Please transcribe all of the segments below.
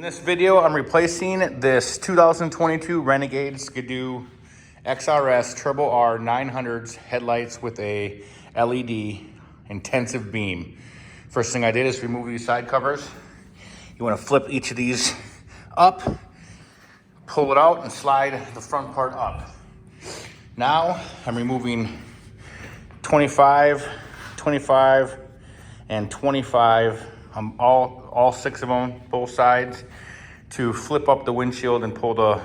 this video, I'm replacing this 2022 Renegade Skidoo XRS Turbo R 900s headlights with a LED intensive beam. First thing I did is remove these side covers. You want to flip each of these up, pull it out, and slide the front part up. Now I'm removing 25, 25, and 25. All six of them, both sides, to flip up the windshield and pull the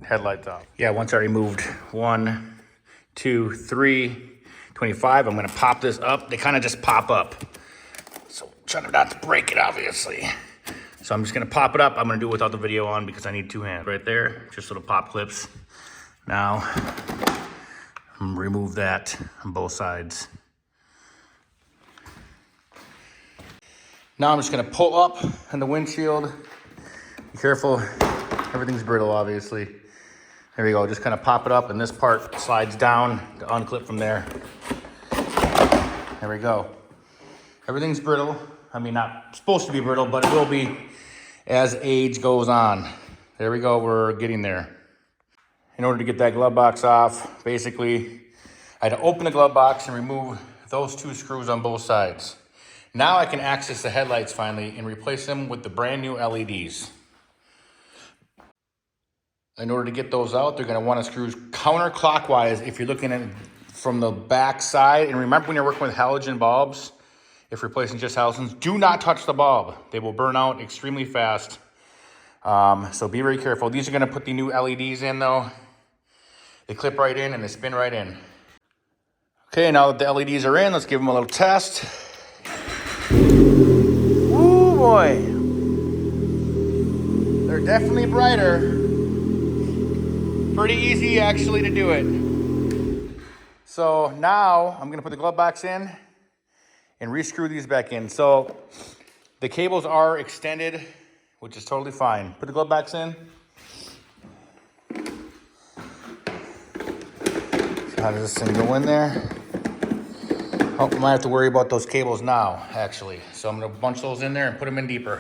headlights out. Yeah, once I removed 1, 2, 3, 25, I'm gonna pop this up. They kind of just pop up. So trying not to break it, obviously. So I'm just gonna pop it up. I'm gonna do it without the video on because I need two hands. Right there, just little pop clips. Now, I'm gonna remove that on both sides. Now I'm just gonna pull up on the windshield. Be careful, everything's brittle, obviously. There we go, just kind of pop it up and this part slides down to unclip from there. There we go. Everything's brittle. I mean, not supposed to be brittle, but it will be as age goes on. There we go, we're getting there. In order to get that glove box off, basically, I had to open the glove box and remove those two screws on both sides. Now I can access the headlights finally and replace them with the brand new LEDs. In order to get those out, they're gonna wanna screw counterclockwise if you're looking at from the back side. And remember, when you're working with halogen bulbs, if replacing just halogens, do not touch the bulb. They will burn out extremely fast. So be very careful. These are gonna put the new LEDs in though. They clip right in and they spin right in. Okay, now that the LEDs are in, let's give them a little test. Ooh boy, they're definitely brighter. Pretty easy actually to do it. So now I'm gonna put the glove box in and rescrew these back in. So the cables are extended, which is totally fine. Put the glove box in. So how does this thing go in there? Oh, I might have to worry about those cables now, actually. So I'm gonna bunch those in there and put them in deeper.